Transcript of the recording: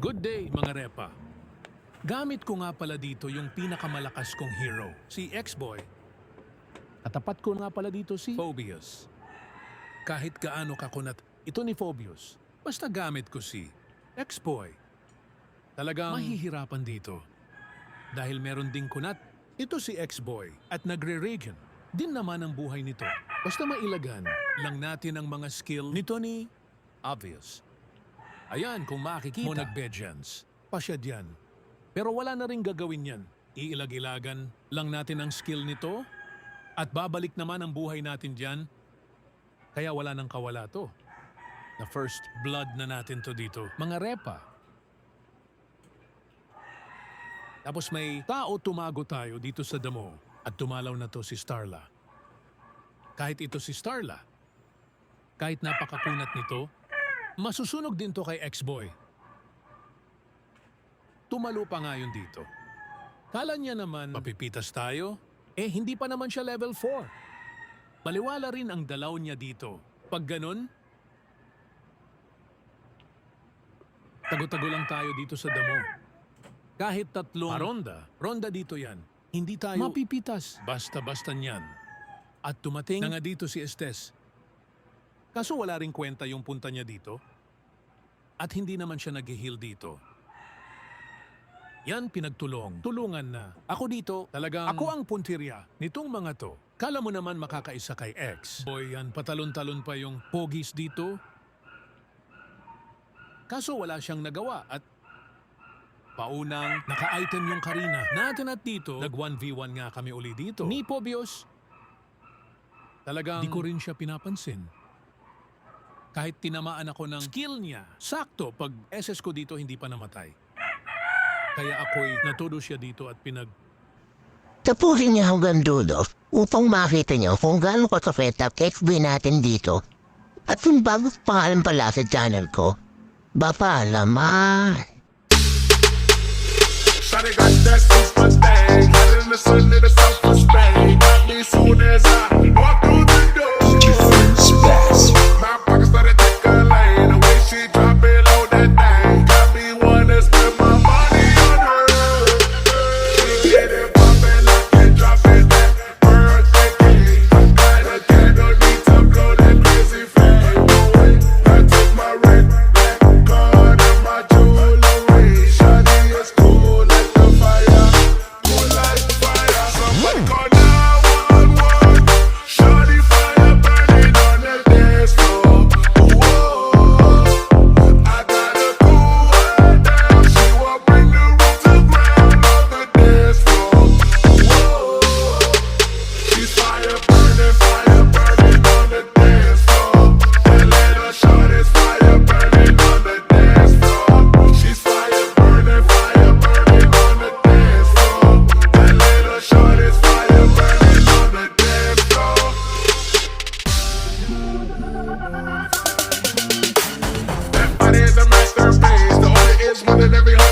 Good day, mga repa. Gamit ko nga pala dito yung pinakamalakas kong hero, si X-Boy. Katapat ko nga pala dito si Phobius. Kahit gaano kakunat ito ni Phobius, basta gamit ko si X-Boy. Talagang mahihirapan dito. Dahil meron ding kunat, ito si X-Boy at nagre-regen din naman ang buhay nito. Basta mailagan lang natin ang mga skill nito ni Obvious. Ayan, kung makikita mo nag-bedjans, pa siya diyan. Pero wala na rin gagawin yan. Iilag-ilagan lang natin ang skill nito at babalik naman ang buhay natin diyan. Kaya wala nang kawala to. The first blood na natin to dito. Mga repa. Tapos may tao tumago tayo dito sa damo at tumalaw na to si Starla. Kahit ito si Starla, kahit napakakunat nito, masusunog din to kay X-Boy. Tumalo pa nga yun dito. Kala niya naman mapipitas tayo, hindi pa naman siya level 4. Baliwala rin ang dalaw niya dito. Pag ganun, tago-tago lang tayo dito sa damo. Kahit tatlong ronda dito yan, hindi tayo mapipitas. Basta-basta niyan. At tumating na nga dito si Estes. Kaso wala ring kwenta yung punta niya dito. At hindi naman siya nag-heal dito. Yan tulungan na. Ako dito, talagang ako ang puntirya nitong mga to. Kala mo naman makakaisa kay X. Boy, yan patalon-talon pa yung pogis dito. Kaso wala siyang nagawa at paunang naka-item yung Karina. Natin at dito, nag-1v1 nga kami uli dito. Ni Phobius, talagang di ko rin siya pinapansin. Kahit tinamaan ako ng skill niya, sakto pag SS ko dito hindi pa namatay. Kaya ako'y natudo siya dito at Tapusin niya hanggang dulo upang makita niyo kung gaano kasapit ang XB natin dito. At kung bago pangalan pala sa channel ko, Bapalaman! Shawty got that super thing, hot in the sun in the south of Spain. Got me soon as I walk through the door. My pocket started taking lane, the way she drop it low that thing got me wanna spend my money on her. She get it poppin', I can drop it that birthday cake. Got a candle, need to blow that crazy flame. I took my red black card and my jewelry. Shawty is cool like the fire, cool like fire. Somebody call 911. Shawty fire burning on the dance floor. Whoa, I gotta cool her down. She won't bring the roof to ground on the dance floor. Whoa, she's fire burning on the dance floor. That little shawty's fire burning on the dance floor. She's fire burning on the dance floor. That little shawty's fire burning on the dance floor. That body is a masterpiece. The order is one in every heart.